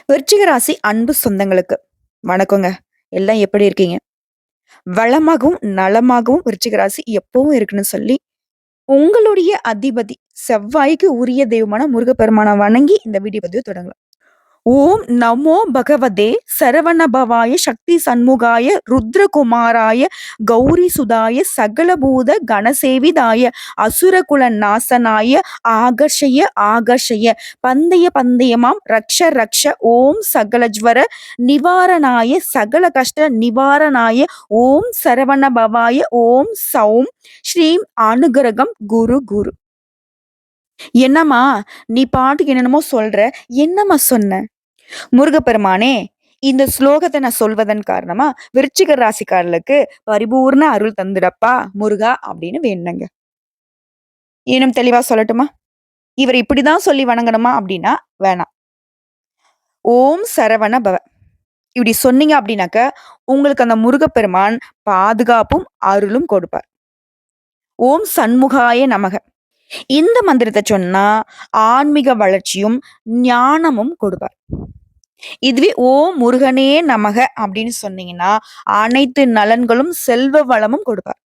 விருச்சிக ராசி அன்பு சொந்தங்களுக்கு வணக்கங்க. எல்லாம் எப்படி இருக்கீங்க? வளமாகவும், நலமாகவும் விருச்சிக ராசி எப்பவும் இருக்குன்னு சொல்லி, உங்களுடைய அதிபதி செவ்வாய்க்கு உரிய தெய்வமான முருகப்பெருமான வணங்கி இந்த வீடியோ பதிவு தொடங்கலாம். ஓம் நமோ பகவதே சரவணபவாய சக்தி சண்முகாய ருத்ரகுமாராய கௌரி சுதாய சகலபூத கணசேவிதாய அசுரகுல நாசனாய ஆகர்ஷய ஆகர்ஷய பந்தய பந்தயமாம் ரக்ஷ ரக்ஷ ஓம் சகலஜ்வர நிவாரணாய சகல கஷ்ட நிவாரணாய ஓம் சரவணபவாய ஓம் சௌம் ஸ்ரீம் அனுகிரகம் குரு குரு. என்னம்மா நீ பாட்டுக்கு என்னென்னமோ சொல்ற, என்னம்மா சொன்ன? முருகப்பெருமானே, இந்த ஸ்லோகத்த நான் சொல்வதன் காரணமா, விருச்சிக ராசிக்காரர்களுக்கு பரிபூர்ண அருள் தந்துடப்பா முருகா அப்படின்னு வேண்டுனங்க. இன்னும் தெளிவா சொல்லட்டுமா? இவர் இப்படிதான் சொல்லி வணங்கணுமா அப்படின்னா வேணாம். ஓம் சரவண பவ. இப்படி சொன்னீங்க அப்படின்னாக்க, உங்களுக்கு அந்த முருகப்பெருமான் பாதுகாப்பும், அருளும் கொடுப்பார். ஓம் சண்முகாய நமக. இந்த மந்திரத்த சொன்னா, ஆன்மீக வளர்ச்சியும், ஞானமும் கொடுப்பார். இதுவே ஓம் முருகனே நமக அப்படின்னு சொன்னீங்கன்னா, அனைத்து நலன்களும், செல்வ வளமும் கொடுப்பார்.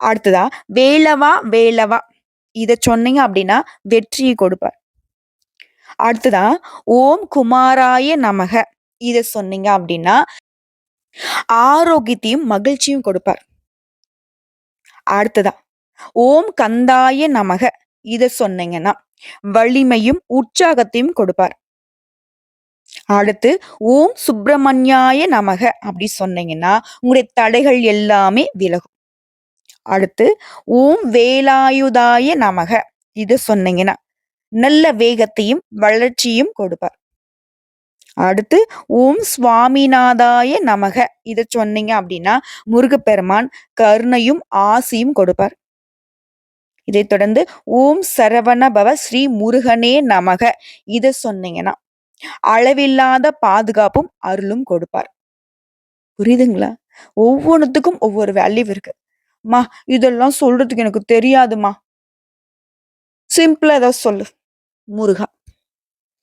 அடுத்ததா, வேலவா வேலவா இத சொன்னீங்க அப்படின்னா, வெற்றியை கொடுப்பார். அடுத்ததா, ஓம் குமாராய நமக இத சொன்னீங்க அப்படின்னா, ஆரோக்கியத்தையும், மகிழ்ச்சியும் கொடுப்பார். அடுத்ததா, ஓம் கந்தாய நமக இத சொன்னீங்கன்னா, வலிமையும், உற்சாகத்தையும் கொடுப்பார். அடுத்து ஓம் சுப்பிரமணியாய நமக அப்படி சொன்னீங்கன்னா, உங்களுடைய தடைகள் எல்லாமே விலகும். அடுத்து ஓம் வேலாயுதாய நமக இது சொன்னீங்கன்னா, நல்ல வேகத்தையும், வளர்ச்சியும் கொடுப்பார். அடுத்து ஓம் சுவாமிநாதாய நமக இத சொன்னீங்க அப்படின்னா, முருகப்பெருமான் கருணையும், ஆசியும் கொடுப்பார். இதைத் தொடர்ந்து ஓம் சரவண பவ ஸ்ரீ முருகனே நமக இத சொன்னீங்கன்னா, அளவில்லாத பாதுகாப்பும், அருளும் கொடுப்பார். புரியுதுங்களா? ஒவ்வொன்னுத்துக்கும் ஒவ்வொரு வேல்யூ இருக்கு. "ம்மா, இதெல்லாம் சொல்றதுக்கு எனக்கு தெரியாதும்மா." சிம்பிளா ஏதாவது சொல்லு. முருகா.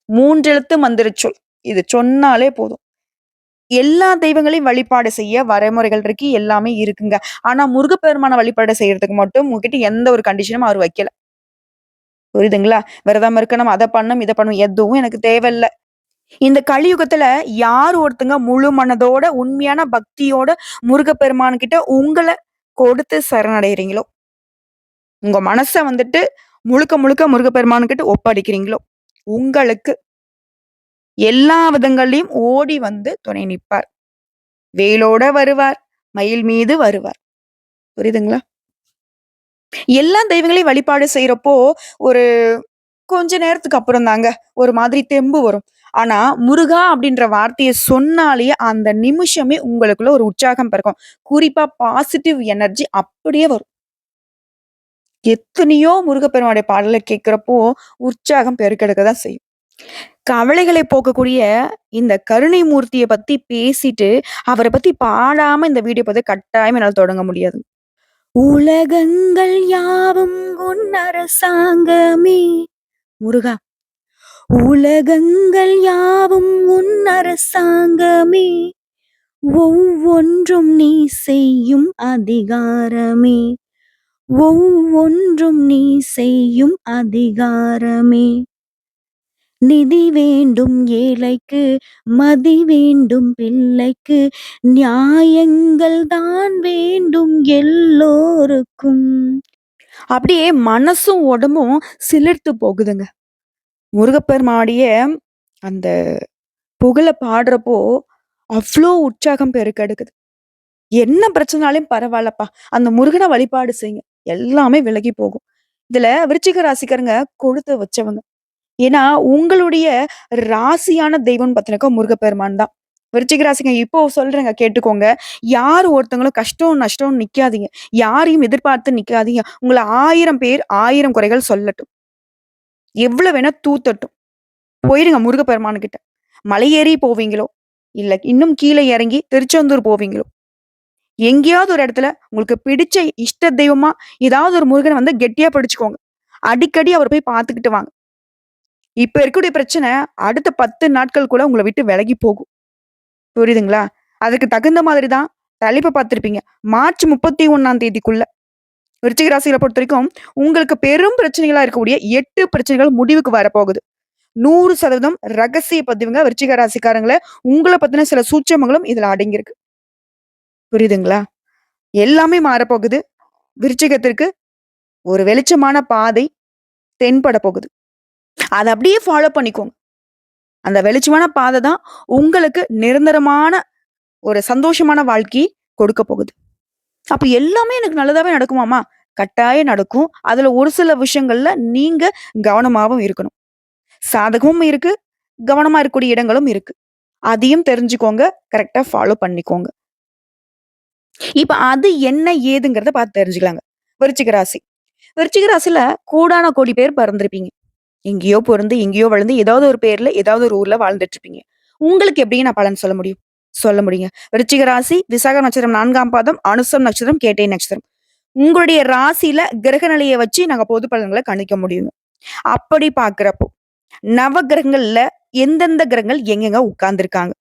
3 எழுத்து மந்திரச் சொல். இது சொன்னாலே போதும். எல்லா தெய்வங்களையும் வழிபாடு செய்ய வரைமுறைகள் இருக்கு. எல்லாமே இருக்குங்க. ஆனா முருகப்பெருமான வழிபாடு செய்யறதுக்கு மட்டும் உங்ககிட்ட எந்த ஒரு கண்டிஷனும் அவரு வைக்கல. புரியுதுங்களா? விரதம் இருக்கணும், அத பண்ணணும், இத பண்ணணும். எதுவும் எனக்கு தேவையில்ல. இந்த கலியுகத்துல யார் ஒருத்தங்க முழு மனதோட, உண்மையான பக்தியோட முருகப்பெருமான் கிட்ட உங்கள கொடுத்து சரணடைறீங்களோ, உங்க மனச வந்துட்டு முழுக்க முழுக்க முருகப்பெருமான் கிட்ட ஒப்படைக்கிறீங்களோ, உங்களுக்கு எல்லா விதங்கள்லயும் ஓடி வந்து துணை நிப்பார். வேலோட வருவார், மயில் மீது வருவார். புரியுதுங்களா? எல்லா தெய்வங்களையும் வழிபாடு செய்யறப்போ, ஒரு கொஞ்ச நேரத்துக்கு அப்புறம் தாங்க ஒரு மாதிரி தெம்பு வரும். ஆனா, முருகா அப்படின்ற வார்த்தைய சொன்னாலே அந்த நிமிஷமே உங்களுக்குள்ள ஒரு உற்சாகம் பிறக்கும். குறிப்பா பாசிட்டிவ் எனர்ஜி அப்படியே வரும். எத்தனையோ முருகப்பெருமானுடைய பாடல கேட்கிறப்போ, உற்சாகம் பெருக்கெடுக்க தான் செய்யும். கவலைகளை போக்கக்கூடிய இந்த கருணை மூர்த்திய பத்தி பேசிட்டு, அவர பத்தி பாடாம இந்த வீடியோ பதிவ கட்டாயமா என்னால தொடங்க முடியாது. உலகங்கள் யாவும் உன் அரசாங்கமே. முருகா. உலகங்கள் யாவும் உன் அரசாங்கமே. ஒவ்வொன்றும் நீ செய்யும் அதிகாரமே. ஒவ்வொன்றும் நீ செய்யும் அதிகாரமே. நிதி வேண்டும் ஏழைக்கு, மதி வேண்டும் பிள்ளைக்கு, நியாயங்கள் தான் வேண்டும் எல்லோருக்கும். அப்படியே மனசும் உடம்பும் சிலிர்த்து போகுதுங்க. முருகப்பெருமானுடைய அந்த புகழ பாடுறப்போ, அவ்ளோ உற்சாகம் பெருக்கெடுக்குது. என்ன பிரச்சனாலும் பரவாயில்லப்பா, அந்த முருகன வழிபாடு செய்யுங்க. எல்லாமே விலகி போகும். இதுல விருச்சிக ராசிக்காரங்க கொடுத்து வச்சவங்க. ஏன்னா, உங்களுடைய ராசியான தெய்வம்னு பார்த்தீங்கன்னாக்கா முருகப்பெருமான் தான். விருச்சிக ராசிங்க இப்போ சொல்றேங்க கேட்டுக்கோங்க. யார் ஒருத்தவங்களும் கஷ்டம், நஷ்டம்னு நிக்காதீங்க. யாரையும் எதிர்பார்த்து நிக்காதீங்க. உங்கள 1000 பேர் 1000 குறைகள் சொல்லட்டும். எவ்வளவு வேணா தூத்தட்டும். போயிருங்க முருகப்பெருமானுகிட்ட. மலை ஏறி போவீங்களோ, இல்ல இன்னும் கீழ இறங்கி திருச்செந்தூர் போவீங்களோ, எங்கேயாவது ஒரு இடத்துல உங்களுக்கு பிடிச்ச இஷ்ட தெய்வமா ஏதாவது ஒரு முருகன வந்து கெட்டியா பிடிச்சுக்கோங்க. அடிக்கடி அவர போய் பார்த்துக்கிட்டு வாங்க. இப்ப இருக்கக்கூடிய பிரச்சனை அடுத்த 10 நாட்கள் கூட உங்கள விட்டு விலகி போகும். புரியுதுங்களா? அதுக்கு தகுந்த மாதிரி தான் தலைப்ப பார்த்திருப்பீங்க. மார்ச் 31ஆம் தேதிக்குள்ள விருச்சிக ராசியில பொறுத்தவரைக்கும், உங்களுக்கு பெரும் பிரச்சனைகளா இருக்கக்கூடிய 8 பிரச்சனைகள் முடிவுக்கு வரப்போகுது. 100% ரகசிய பதிவுங்க விருச்சிக ராசிக்காரங்கள. உங்கள பத்தின சில சூட்சமங்களும் இதுல அடங்கியிருக்கு. புரியுதுங்களா? எல்லாமே மாறப்போகுது. விருச்சிகத்திற்கு ஒரு வெளிச்சமான பாதை தென்பட போகுது. அத அப்படியே ஃபாலோ பண்ணிக்கோங்க. அந்த வெளிச்சமான பாதை தான் உங்களுக்கு நிரந்தரமான ஒரு சந்தோஷமான வாழ்க்கையை கொடுக்க போகுது. அப்ப எல்லாமே எனக்கு நல்லதாவே நடக்குமாமா? கட்டாயம் நடக்கும். அதுல ஒரு சில விஷயங்கள்ல நீங்க கவனமாவும் இருக்கணும். சாதகமும் இருக்கு, கவனமா இருக்கக்கூடிய இடங்களும் இருக்கு. அதையும் தெரிஞ்சுக்கோங்க. கரெக்ட்டா ஃபாலோ பண்ணிக்கோங்க. இப்ப அது என்ன ஏதுங்கிறத பார்த்து தெரிஞ்சுக்கலாங்க. விருச்சிக ராசி. விருச்சிக ராசில கோடான கோடி பேர் பிறந்திருப்பீங்க. எங்கேயோ பொறந்து, எங்கேயோ வளர்ந்து, ஏதாவது ஒரு பேர்ல, ஏதாவது ஒரு ஊர்ல வாழ்ந்துட்டு இருப்பீங்க. உங்களுக்கு எப்படிங்க நான் பலன் சொல்ல முடியும்? சொல்ல முடியுங்க. விருச்சிக ராசி, விசாக நட்சத்திரம் 4ஆம் பாதம், அனுசம் நட்சத்திரம், கேட்டை நட்சத்திரம். உங்களுடைய ராசியில கிரக நிலைய வச்சு நாங்க பொது பலன்கள கணிக்க முடியுங்க. அப்படி பார்க்கிறப்போ, நவ கிரகங்கள்ல எந்தெந்த கிரகங்கள் எங்கெங்க உட்கார்ந்திருக்காங்க?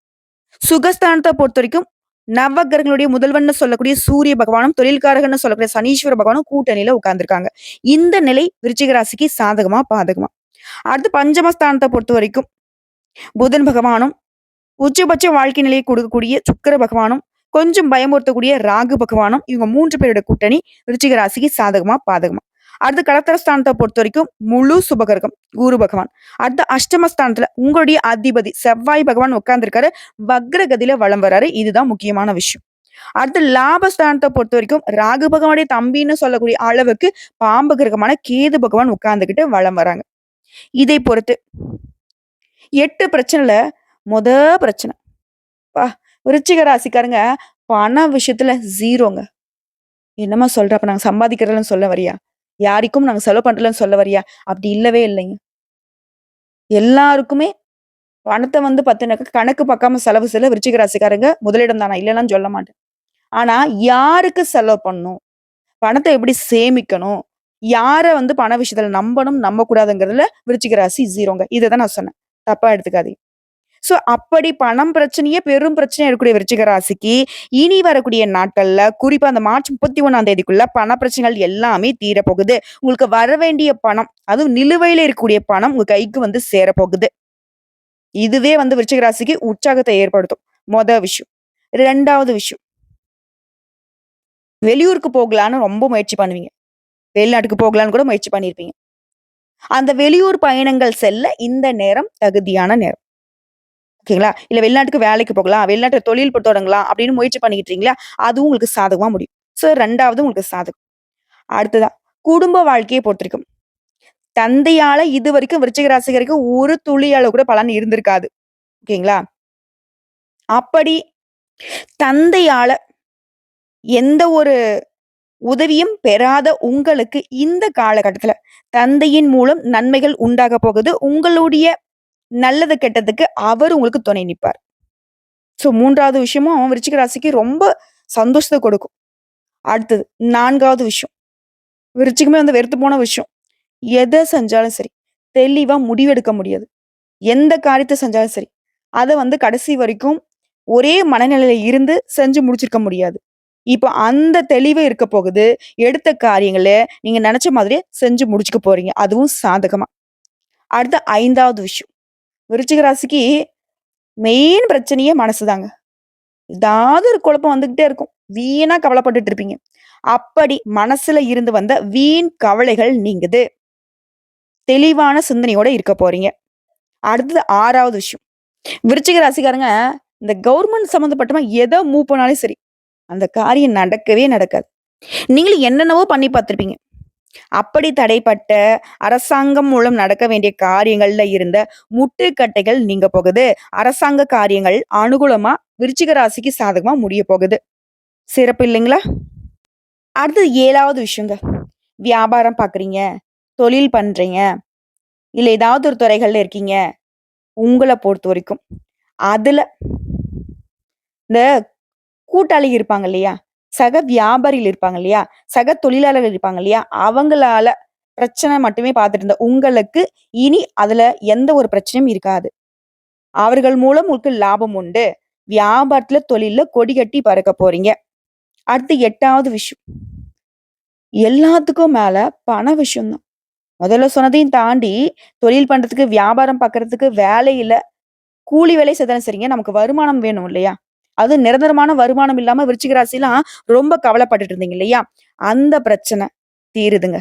சுகஸ்தானத்த பொறுத்தவரைக்கும் நவ கிரகங்களுடைய முதல்வன்னு சொல்லக்கூடிய சூரிய பகவானும், தொழில்காரகன்னு சொல்லக்கூடிய சனீஸ்வர பகவானும் கூட்டணியில உட்கார்ந்திருக்காங்க. இந்த நிலை விருச்சிக ராசிக்கு சாதகமா, பாதகமா? அடுத்து பஞ்சமஸ்தானத்த பொறுத்தவரைக்கும் புதன் பகவானும், உச்சபட்ச வாழ்க்கை நிலையை கொடுக்கக்கூடிய சுக்கிர பகவானும், கொஞ்சம் பயமுறுத்தக்கூடிய ராகு பகவானும், இவங்க 3 பேரோட கூட்டணி விருச்சிக ராசிக்கு சாதகமா, பாதகமா? அடுத்து கடகஸ்தானத்த பொறுத்தவரைக்கும் முழு சுபகிரகம் குரு பகவான். அடுத்து அஷ்டமஸ்தானத்துல உங்களுடைய அதிபதி செவ்வாய் பகவான் உட்கார்ந்திருக்காரு. வக்ரகதியில வலம் வராரு. இதுதான் முக்கியமான விஷயம். அடுத்து லாபஸ்தானத்த பொறுத்தவரைக்கும் ராகு பகவானுடைய தம்பின்னு சொல்லக்கூடிய அளவுக்கு பாம்பு கிரகமான கேது பகவான் உட்கார்ந்துகிட்டு வலம் வராங்க. இதை பொறுத்து 8 பிரச்சனைல மொத பிரச்சனை. அப்பா! விருச்சிக ராசிக்காரங்க பண விஷயத்துல 0ங்க. என்னம்மா சொல்ற? அப்ப நாங்க சம்பாதிக்கிறதில்லன்னு சொல்ல வரியா? யாருக்கும் நாங்க செலவு பண்றதில்லன்னு சொல்ல வரியா? அப்படி இல்லவே இல்லைங்க. எல்லாருக்குமே பணத்த வந்து பாத்தீங்கன்னாக்க கணக்கு பார்க்காம செலவு செய்யல விருச்சிக ராசிக்காரங்க முதலிடம் தான். நான் இல்லன்னுலாம் சொல்ல மாட்டேன். ஆனா யாருக்கு செலவு பண்ணணும்? பணத்த எப்படி சேமிக்கணும்? யார வந்து பண விஷயத்துல நம்பணும், நம்பக்கூடாதுங்கிறதுல விருச்சிக ராசி 0ங்க. இததான் நான் சொன்னேன். தப்பா எடுத்துக்காதீங்க. சோ, அப்படி பணம் பிரச்சனையே பெரும் பிரச்சனையா இருக்கக்கூடிய விருச்சிக ராசிக்கு, இனி வரக்கூடிய நாட்கள்ல, குறிப்பா அந்த மார்ச் 31ஆம் தேதிக்குள்ள பண பிரச்சனைகள் எல்லாமே தீரப்போகுது. உங்களுக்கு வர வேண்டிய பணம், அதுவும் நிலுவையில இருக்கக்கூடிய பணம் உங்க கைக்கு வந்து சேரப்போகுது. இதுவே வந்து விருச்சிக ராசிக்கு உற்சாகத்தை ஏற்படுத்தும். மொத விஷயம். 2வது விஷயம். வெளியூருக்கு போகலான்னு ரொம்ப முயற்சி பண்ணுவீங்க. வெளிநாட்டுக்கு போகலான்னு கூட முயற்சி பண்ணியிருப்பீங்க. அந்த வெளியூர் பயணங்கள் செல்ல இந்த நேரம் தகுதியான நேரம். ஓகேங்களா? இல்ல வெளிநாட்டுக்கு வேலைக்கு போகலாம், வெளிநாட்டுல தொழில் தொடங்கலாம் அப்படின்னு முயற்சி பண்ணிக்கிட்டு இருக்கீங்களா? அதுவும் உங்களுக்கு சாதகமா முடியும். சோ 2வது உங்களுக்கு சாதகம். அடுத்ததா, குடும்ப வாழ்க்கைய பொறுத்திருக்கும். தந்தையால இதுவரைக்கும் விருச்சிக ராசிகருக்கு ஒரு துளி அளவு கூட பலன் இருந்திருக்காது. ஓகேங்களா? அப்படி தந்தையால எந்த ஒரு உதவியும் பெறாத உங்களுக்கு இந்த காலகட்டத்துல தந்தையின் மூலம் நன்மைகள் உண்டாக போகுது. உங்களுடைய நல்லது கெட்டதுக்கு அவர் உங்களுக்கு துணை நிப்பார். சோ 3வது விஷயமும் விருச்சிக ராசிக்கு ரொம்ப சந்தோஷத்த கொடுக்கும். அடுத்தது 4வது விஷயம். விருச்சிகமே வந்து வெறுத்து போன விஷயம். எத செஞ்சாலும் சரி, தெளிவா முடிவெடுக்க முடியாது. எந்த காரியத்த செஞ்சாலும் சரி, அத வந்து கடைசி வரைக்கும் ஒரே மனநிலையில இருந்து செஞ்சு முடிச்சிருக்க முடியாது. இப்ப அந்த தெளிவு இருக்க போகுது. எடுத்த காரியங்கள நீங்க நெனச்ச மாதிரியே செஞ்சு முடிச்சுக்க போறீங்க. அதுவும் சாதகமா. அடுத்து 5வது விஷயம். விருச்சிக ராசிக்கு மெயின் பிரச்சனையே மனசுதாங்க. ஏதாவது ஒரு குழப்பம் வந்துகிட்டே இருக்கும். வீணா கவலைப்பட்டுட்டு இருப்பீங்க. அப்படி மனசுல இருந்து வந்த வீண் கவலைகள் நீங்குது. தெளிவான சிந்தனையோட இருக்க போறீங்க. அடுத்தது 6வது விஷயம். விருச்சிக ராசிக்காரங்க இந்த கவர்மெண்ட் சம்மந்தப்பட்டமா எத மூவ் பண்ணாலும் சரி, அந்த காரியம் நடக்கவே நடக்காது. நீங்களும் என்னென்னவோ பண்ணி பார்த்திருப்பீங்க. அப்படி தடைப்பட்ட அரசாங்கம் மூலம் நடக்க வேண்டிய காரியங்கள்ல இருந்த முட்டுக்கட்டைகள் நீங்க போகுது. அரசாங்க காரியங்கள் அனுகூலமா விருச்சிக ராசிக்கு சாதகமா முடிய போகுது. சிறப்பு இல்லைங்களா? அடுத்தது 7வது விஷயங்க. வியாபாரம் பார்க்குறீங்க, தொழில் பண்றீங்க, இல்ல ஏதாவது ஒரு துறைகள்ல இருக்கீங்க. உங்கள பொறுத்தவரைக்கும், அதுல இந்த கூட்டாளி இருப்பாங்க இல்லையா? சக வியாபாரிகள் இருப்பாங்க இல்லையா? சக தொழிலாளர்கள் இருப்பாங்க இல்லையா? அவங்களால பிரச்சனை மட்டுமே பார்த்துட்டு இருந்த உங்களுக்கு, இனி அதுல எந்த ஒரு பிரச்சனையும் இருக்காது. அவர்கள் மூலம் உங்களுக்கு லாபம் உண்டு. வியாபாரத்துல, தொழில்ல கொடி கட்டி பறக்க போறீங்க. அடுத்து 8வது விஷயம். எல்லாத்துக்கும் மேல பண விஷயம் தான். முதல்ல சொன்னதையும் தாண்டி, தொழில் பண்றதுக்கு, வியாபாரம் பார்க்கறதுக்கு வேலை இல்ல. கூலி வேலை செய்தாலும் சரிங்க, நமக்கு வருமானம் வேணும் இல்லையா? அதுவும் நிரந்தரமான வருமானம் இல்லாம விருச்சிக ராசிலாம் ரொம்ப கவலைப்பட்டுட்டு இருந்தீங்க இல்லையா? அந்த பிரச்சனை தீருதுங்க.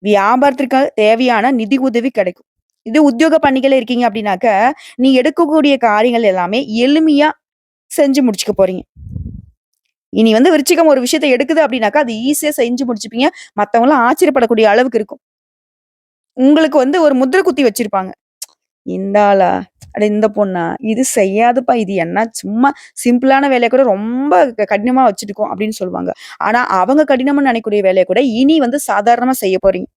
வியாபாரத்திற்கு தேவையான நிதி உதவி கிடைக்கும். இது உத்தியோக பணிகள் இருக்கீங்க அப்படின்னாக்க, நீ எடுக்கக்கூடிய காரியங்கள் எல்லாமே எளிமையா செஞ்சு முடிச்சுக்க போறீங்க. இனி விருச்சிகம் ஒரு விஷயத்த எடுக்குது அப்படின்னாக்கா, அது ஈஸியா செஞ்சு முடிச்சுப்பீங்க. மத்தவங்கலாம் ஆச்சரியப்படக்கூடிய அளவுக்கு இருக்கும். உங்களுக்கு ஒரு முத்திர குத்தி வச்சிருப்பாங்க. இந்த ஆளா? அட இந்த பொண்ணா? இது செய்யாதுப்பா. இது என்ன சும்மா சிம்பிளான வேலைய கூட ரொம்ப கடினமா வச்சுட்டுருக்கோம் அப்படின்னு சொல்லுவாங்க. ஆனா, அவங்க கடினமா நினைக்கக்கூடிய வேலைய கூட இனி சாதாரணமா செய்ய போறீங்க.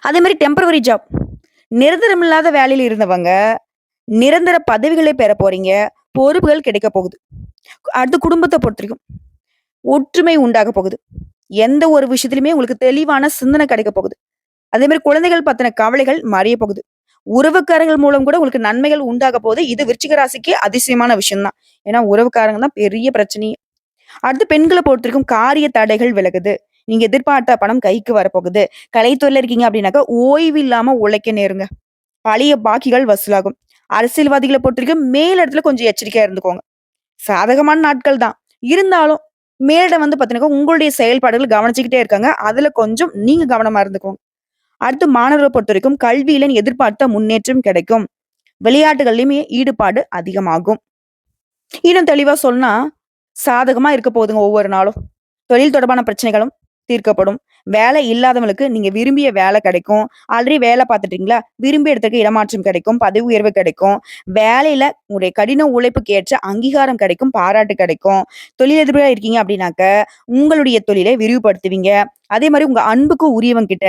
அதே மாரி டெம்பரவரி ஜாப். நிரந்தரமில்லாத வேலையில இருந்தவங்க, நிரந்தர பதவிகளை பெற போறீங்க. பொறுப்புகள் கிடைக்க போகுது. அடுத்து குடும்பத்த பொறுத்தவரைக்கும், ஒற்றுமை உண்டாக போகுது. எந்த ஒரு விஷயத்திலுமே உங்களுக்கு தெளிவான சிந்தனை கிடைக்க போகுது. அதே மாரி குழந்தைகள் பத்தின கவலைகள் மறைய போகுது. உறவுக்காரர்கள் மூலம் கூட உங்களுக்கு நன்மைகள் உண்டாக போகுது. இது விருச்சிக ராசிக்கு அதிசயமான விஷயம் தான். ஏன்னா உறவுக்காரங்க தான் பெரிய பிரச்சனையே. அடுத்து பெண்கள பொறுத்தவரைக்கும் காரிய தடைகள் விலகுது. நீங்க எதிர்பார்த்த பணம் கைக்கு வரப்போகுது. கலைத்துறையில இருக்கீங்க அப்படின்னாக்கா, ஓய்வு இல்லாம உழைக்க நேருங்க. பழைய பாக்கிகள் வசூலாகும். அரசியல்வாதிகள பொறுத்தவரைக்கும் மேல் இடத்துல கொஞ்சம் எச்சரிக்கையா இருந்துக்கோங்க. சாதகமான நாட்கள் தான். இருந்தாலும் மேலிடம் பார்த்தீங்கன்னாக்கா, உங்களுடைய செயல்பாடுகள் கவனிச்சுக்கிட்டே இருக்காங்க. அதுல கொஞ்சம் நீங்க கவனமா இருந்துக்கோங்க. அடுத்து மாணவர்கள பொறுத்தவரைக்கும் கல்வியில நீ எதிர்பார்த்த முன்னேற்றம் கிடைக்கும். விளையாட்டுகள்லயுமே ஈடுபாடு அதிகமாகும். இன்னும் தெளிவா சொன்னா, சாதகமா இருக்க போகுதுங்க ஒவ்வொரு நாளும். தொழில் தொடர்பான பிரச்சனைகளும் தீர்க்கப்படும். வேலை இல்லாதவங்களுக்கு நீங்க விரும்பிய வேலை கிடைக்கும். ஆல்ரெடி வேலை பார்த்துட்டீங்களா? விரும்பிய இடத்துக்கு இடமாற்றம் கிடைக்கும். பதவி உயர்வு கிடைக்கும். வேலையில உங்களுடைய கடின உழைப்புக்கு ஏற்ற அங்கீகாரம் கிடைக்கும். பாராட்டு கிடைக்கும். தொழிலதிபரா இருக்கீங்க அப்படின்னாக்க, உங்களுடைய தொழிலை விரிவுபடுத்துவீங்க. அதே மாரி உங்க அன்புக்கு உரியவங்க கிட்ட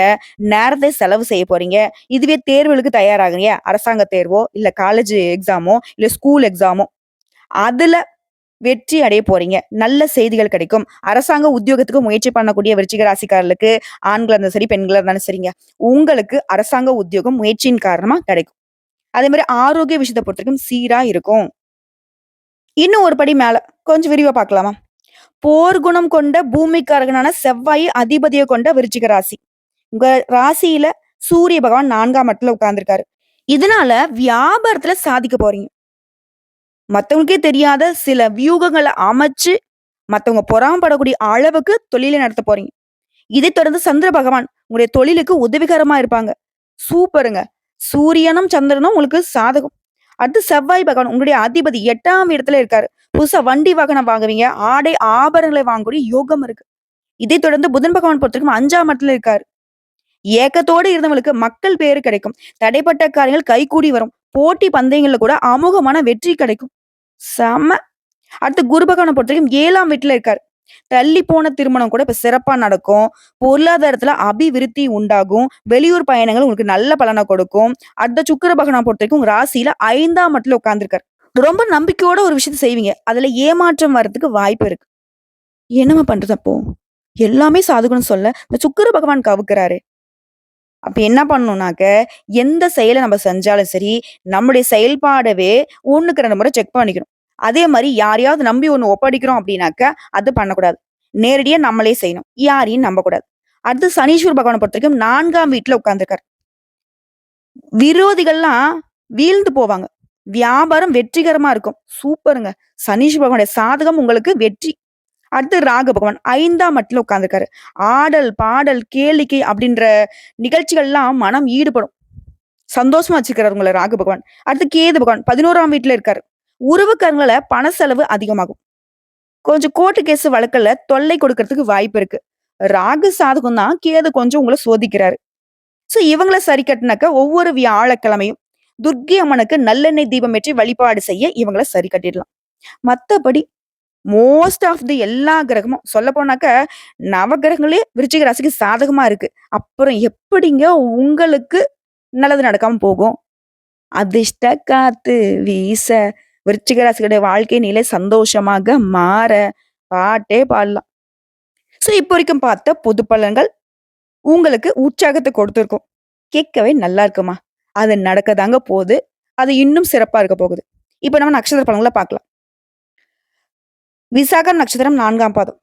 நேரத்தை செலவு செய்ய போறீங்க. இதுவே தேர்வுகளுக்கு தயாராகுறீங்க. அரசாங்க தேர்வோ, இல்ல காலேஜ் எக்ஸாமோ, இல்ல ஸ்கூல் எக்ஸாமோ, அதுல வெற்றி அடைய போறீங்க. நல்ல செய்திகள் கிடைக்கும். அரசாங்க உத்தியோகத்துக்கு முயற்சி பண்ணக்கூடிய விருச்சிக ராசிக்காரர்களுக்கு, ஆண்களா இருந்தாலும் சரி, பெண்களா இருந்தாலும் சரிங்க. உங்களுக்கு அரசாங்க உத்தியோகம் முயற்சியின் காரணமா கிடைக்கும். அதே மாரி ஆரோக்கிய விஷயத்த பொறுத்தவரைக்கும் சீரா இருக்கும். இன்னும் ஒரு படி மேல, கொஞ்சம் விரிவா பார்க்கலாமா? போர் குணம் கொண்ட பூமிக்காரகனான செவ்வாயை அதிபதிய கொண்ட விருச்சிக ராசி. உங்க ராசியில சூரிய பகவான் 4ஆம் இடத்துல உட்கார்ந்திருக்காரு. இதனால வியாபாரத்துல சாதிக்க போறீங்க. மத்தவங்களுக்கே தெரியாத சில வியூகங்கள அமைச்சு, மத்தவங்க பொறாமப்படக்கூடிய அளவுக்கு தொழிலை நடத்த போறீங்க. இதைத் தொடர்ந்து சந்திர பகவான் உங்களுடைய தொழிலுக்கு உதவிகரமா இருப்பாங்க. சூப்பருங்க. சூரியனும், சந்திரனும் உங்களுக்கு சாதகம். அடுத்து செவ்வாய் பகவான் உங்களுடைய அதிபதி 8ஆம் இடத்துல இருக்காரு. புதுசா வண்டி வாகனம் வாங்குவீங்க. ஆடை, ஆபரணங்களை வாங்கக்கூடிய யோகம் இருக்கு. இதைத் தொடர்ந்து புதன் பகவான் பொறுத்தவரைக்கும் 5ஆம் இடத்துல இருக்காரு. ஏக்கத்தோடு இருந்தவங்களுக்கு மக்கள் பேரு கிடைக்கும். தடைப்பட்ட காரியங்கள் கைகூடி வரும். போட்டி பந்தயங்கள்ல கூட அமோகமான வெற்றி கிடைக்கும். செம்ம! அடுத்து குரு பகவான பொறுத்தவரைக்கும் 7ஆம் வீட்ல இருக்காரு. தள்ளி போன திருமணம் கூட இப்ப சிறப்பா நடக்கும். பொருளாதாரத்துல அபிவிருத்தி உண்டாகும். வெளியூர் பயணங்கள் உங்களுக்கு நல்ல பலன கொடுக்கும். அடுத்த சுக்கிர பகவான பொறுத்தவரைக்கும் உங்க ராசியில 5ஆம் இடத்துல உட்கார்ந்திருக்காரு. ரொம்ப நம்பிக்கையோட ஒரு விஷயத்த செய்வீங்க. அதுல ஏமாற்றம் வர்றதுக்கு வாய்ப்பு இருக்கு. என்னம்மா பண்றது அப்போ? எல்லாமே சாதுகுணம் சொல்ல, இந்த சுக்கிர பகவான் கவுக்குறாரு. அப்ப என்ன பண்ணணும்னாக்க, எந்த செயல நம்ம செஞ்சாலும் சரி, நம்முடைய செயல்பாடவே 1க்கு 2 முறை செக் பண்ணிக்கணும். அதே மாரி யாரையாவது நம்பி ஒண்ணு ஒப்படைக்கிறோம் அப்படின்னாக்க, அது பண்ணக்கூடாது. நேரடியா நம்மளே செய்யணும். யாரையும் நம்பக்கூடாது. அடுத்து சனீஸ்வர பகவான பொறுத்தவரைக்கும் 4ஆம் வீட்ல உட்கார்ந்திருக்காரு. விரோதிகள்லாம் வீழ்ந்து போவாங்க. வியாபாரம் வெற்றிகரமா இருக்கும். சூப்பருங்க. சனீஸ்வர பகவானுடைய சாதகம் உங்களுக்கு வெற்றி. அடுத்து ராகு பகவான் 5ஆம் இடத்துல உட்கார்ந்திருக்காரு. ஆடல், பாடல், கேளிக்கை அப்படின்ற நிகழ்ச்சிகள்லாம் மனம் ஈடுபடும். சந்தோஷமா வச்சிருக்காரு உங்கள ராகு பகவான். அடுத்து கேது பகவான் 11ஆம் வீட்ல இருக்காரு. உறவுக்காரங்களால பண செலவு அதிகமாகும். கொஞ்சம் கோர்ட்டு கேஸ் வழக்குல தொல்லை கொடுக்கறதுக்கு வாய்ப்பு இருக்கு. ராகு சாதகம் தான், கேது கொஞ்சம் உங்கள சோதிக்கிறாரு. சோ இவங்கள சரி கட்டுனாக்க ஒவ்வொரு வியாழக்கிழமையும் துர்க்கை அம்மனுக்கு நல்லெண்ணெய் தீபம் ஏற்றி வழிபாடு செய்ய இவங்கள சரி கட்டிடலாம். மத்தபடி மோஸ்ட் ஆஃப் தி எல்லா கிரகமும் சொல்லப்போனாக்க, நவகிரகங்களே விருச்சிக ராசிக்கு சாதகமா இருக்கு. அப்புறம் எப்படிங்க உங்களுக்கு நல்லது நடக்காம போகும்? அதிர்ஷ்ட காத்து வீச, விருச்சிக ராசிகளுடைய வாழ்க்கை நிலை சந்தோஷமாக மாற, பாட்டே பாடலாம். சோ இப்போ வரைக்கும் பார்த்த பொது பலன்கள் உங்களுக்கு உற்சாகத்த கொடுத்திருக்கும். கேட்கவே நல்லா இருக்குமா! அது நடக்கதாங்க போது. அது இன்னும் சிறப்பா இருக்க போகுது. இப்ப நம்ம நட்சத்திர பலன்கள பார்க்கலாம். விசாகம் நட்சத்திரம் 4ஆம் பாதம்.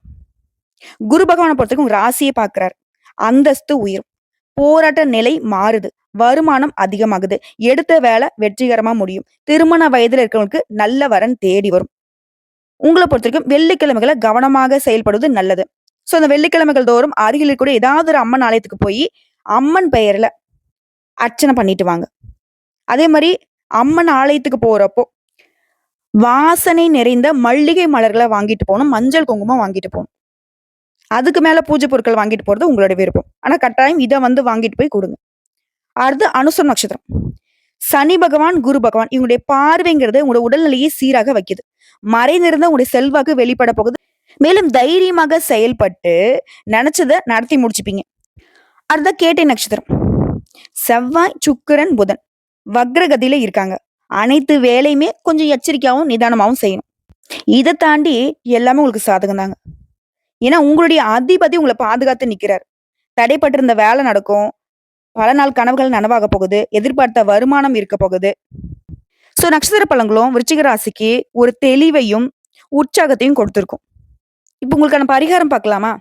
குரு பகவான பொறுத்தவரைக்கும் உங்க ராசிய பார்க்கிறார். அந்தஸ்து உயரும். போராட்ட நிலை மாறுது. வருமானம் அதிகமாகுது. எடுத்த வேலை வெற்றிகரமா முடியும். திருமண வயதில இருக்கிறவங்களுக்கு நல்ல வரன் தேடி வரும். உங்கள பொறுத்தவரைக்கும் வெள்ளிக்கிழமைகள்ல கவனமாக செயல்படுவது நல்லது. அந்த வெள்ளிக்கிழமைகள் தோறும் அருகில் இருக்கக்கூடிய ஏதாவது ஒரு அம்மன் ஆலயத்துக்கு போயி, அம்மன் பெயர்ல அர்ச்சனை பண்ணிட்டு வாங்க. அதே மாரி அம்மன் ஆலயத்துக்கு போறப்போ, வாசனை நிறைந்த மல்லிகை மலர்கள வாங்கிட்டு போணும். மஞ்சள், குங்குமம் வாங்கிட்டு போணும். அதுக்கு மேல பூஜை பொருட்கள் வாங்கிட்டு போறது உங்களோட விருப்பம். ஆனா கட்டாயம் இத வாங்கிட்டு போய் குடுங்க. அடுத்து அனுசம் நட்சத்திரம். சனி பகவான், குரு பகவான் இவங்களுடைய பார்வைங்கிறது உங்களோட உடல்நிலையை சீராக வைக்குது. மறைந்திருந்த உங்களுடைய செல்வாக்கு வெளிப்பட போகுது. மேலும் தைரியமாக செயல்பட்டு நெனச்சத நடத்தி முடிச்சுப்பீங்க. அடுத்த கேட்டை நட்சத்திரம். செவ்வாய், சுக்கிரன், புதன் வக்ரகதியில இருக்காங்க. அனைத்து வேலையுமே கொஞ்சம் எச்சரிக்கையாவும், நிதானமாவும் செய்யணும். இத தாண்டி எல்லாமே உங்களுக்கு சாதகம் தாங்க. ஏன்னா உங்களுடைய அதிபதி உங்கள பாதுகாத்து நிக்கிறார். தடைப்பட்டிருந்த வேலை நடக்கும். பல நாள் கனவுகள் நனவாக போகுது. எதிர்பார்த்த வருமானம் இருக்க போகுது. நட்சத்திர பலன்களும் விருச்சிக ராசிக்கு ஒரு தெளிவையும், உற்சாகத்தையும் கொடுத்திருக்கும். இப்ப உங்களுக்கான பரிகாரம் பார்க்கலாமா?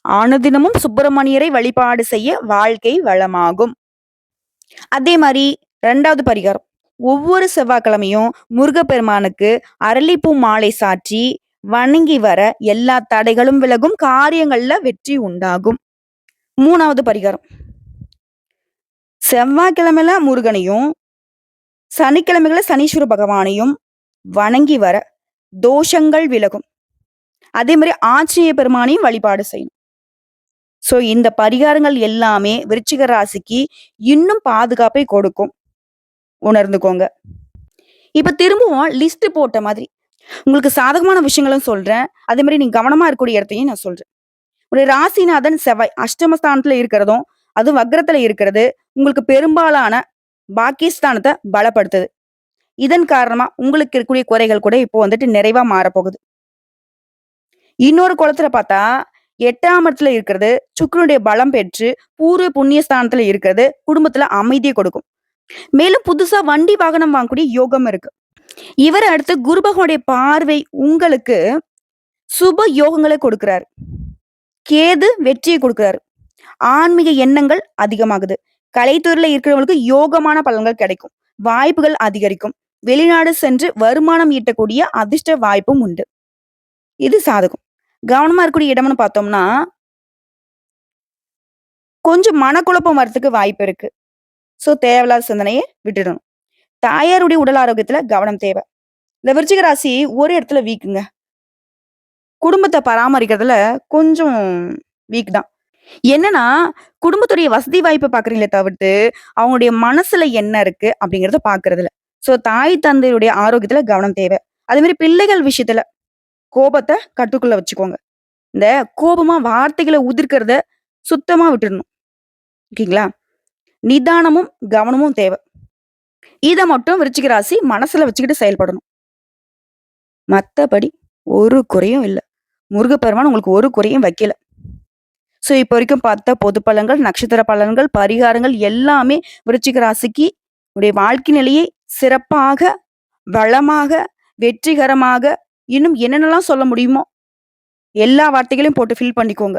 அனுதினமும் சுப்பிரமணியரை வழிபாடு செய்ய வாழ்க்கை வளமாகும். அதே மாரி 2வது பரிகாரம். ஒவ்வொரு செவ்வாய்க்கிழமையும் முருகப்பெருமானுக்கு அரளிப்பூ மாலை சாற்றி வணங்கி வர எல்லா தடைகளும் விலகும். காரியங்கள்ல வெற்றி உண்டாகும். 3வது பரிகாரம். செவ்வாய்க்கிழமையில முருகனையும், சனிக்கிழமைகள்ல சனீஸ்வர பகவானையும் வணங்கி வர தோஷங்கள் விலகும். அதே மாரி ஆஞ்சநேய பெருமானையும் வழிபாடு செய்யணும். இந்த பரிகாரங்கள் எல்லாமே விருச்சிக ராசிக்கு இன்னும் பாதுகாப்பை கொடுக்கும். உணர்ந்துக்கோங்க. இப்ப திரும்பவும் லிஸ்ட் போட்ட மாதிரி உங்களுக்கு சாதகமான விஷயங்களும் சொல்றேன். அதே மாரி நீங்க கவனமா இருக்கக்கூடிய இடத்தையும் நான் சொல்றேன். ஒரு ராசிநாதன் செவ்வாய் அஷ்டமஸ்தானத்துல இருக்கிறதும், அதுவும் வக்ரத்துல இருக்கிறது உங்களுக்கு பெரும்பாலான பாக்கியஸ்தானத்த பலப்படுத்துது. இதன் காரணமா உங்களுக்கு இருக்கக்கூடிய குறைகள் கூட இப்போ நிறைவா மாறப்போகுது. இன்னொரு கோணத்துல பார்த்தா 8ஆம் இடத்துல இருக்கிறது சுக்கிரனுடைய பலம் பெற்று பூர்வ புண்ணிய ஸ்தானத்துல இருக்கிறது குடும்பத்துல அமைதியை கொடுக்கும். மேலும் புதுசா வண்டி வாகனம் வாங்கக்கூடிய யோகம் இருக்கு. இவர் அடுத்து குரு பகவானுடைய பார்வை உங்களுக்கு சுப யோகங்களை கொடுக்கிறாரு. கேது வெற்றியை கொடுக்கிறாரு. ஆன்மீக எண்ணங்கள் அதிகமாகுது. கலைத்துறையில இருக்கிறவங்களுக்கு யோகமான பலன்கள் கிடைக்கும். வாய்ப்புகள் அதிகரிக்கும். வெளிநாடு சென்று வருமானம் ஈட்டக்கூடிய அதிர்ஷ்ட வாய்ப்பும் உண்டு. இது சாதகம். கவனமா இருக்கக்கூடிய இடம்னு பார்த்தோம்னா, கொஞ்சம் மனக்குழப்பம் வரதுக்கு வாய்ப்பு இருக்கு. தேவையில்லாத சிந்தனையை விட்டுடணும். தாயாருடைய உடல் ஆரோக்கியத்துல கவனம் தேவை. இந்த விருச்சிக ராசி ஒரு இடத்துல வீக்குங்க. குடும்பத்தை பராமரிக்கிறதுல கொஞ்சம் வீக் தான். என்னன்னா, குடும்பத்துடைய வசதி வாய்ப்பை பார்க்குறீங்களே தவிர்த்து, அவங்களுடைய மனசுல என்ன இருக்கு அப்படிங்கிறத பார்க்கறதில்ல. தாய் தந்தையுடைய ஆரோக்கியத்துல கவனம் தேவை. அதே மாரி பிள்ளைகள் விஷயத்துல கோபத்த கட்டுக்குள்ள வச்சுக்கோங்க. இந்த கோபமா வார்த்தைகள உதிர்க்கிறத சுத்தமா விட்டுடணும். ஓகேங்களா? நிதானமும், கவனமும் தேவை. இத மட்டும் விருச்சிக ராசி மனசுல வச்சுக்கிட்டு செயல்படணும். மத்தபடி ஒரு குறையும் இல்ல. முருகப்பெருமான் உங்களுக்கு ஒரு குறையும் வைக்கல. இப்ப வரைக்கும் பார்த்த பொது பலன்கள், நட்சத்திர பலன்கள், பரிகாரங்கள் எல்லாமே விருச்சிக ராசிக்கு உடைய வாழ்க்கை நிலையை சிறப்பாக, வளமாக, வெற்றிகரமாக இன்னும் என்னென்னலாம் சொல்ல முடியுமோ எல்லா வார்த்தைகளையும் போட்டு ஃபில் பண்ணிக்கோங்க.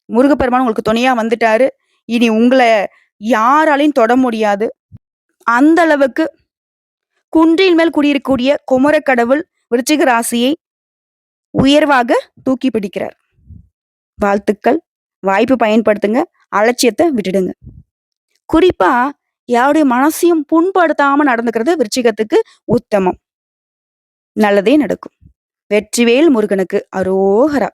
முருகப்பெருமான் உங்களுக்கு துணையா வந்துட்டாரு. இனி உங்கள யாராலையும் தொட முடியாது. அந்த அளவுக்கு குன்றின் மேல் குடியிருக்கக்கூடிய குமரக்கடவுள் விருச்சிக ராசியை உயர்வாக தூக்கி பிடிக்கிறார். வாழ்த்துக்கள். வாய்ப்பு பயன்படுத்துங்க. அலட்சியத்தை விட்டுடுங்க. குறிப்பா யாருடைய மனசையும் புண்படுத்தாம நடந்துக்கிறது விருச்சிகத்துக்கு உத்தமம். நல்லதே நடக்கும். வெற்றிவேல் முருகனுக்கு அரோகரா.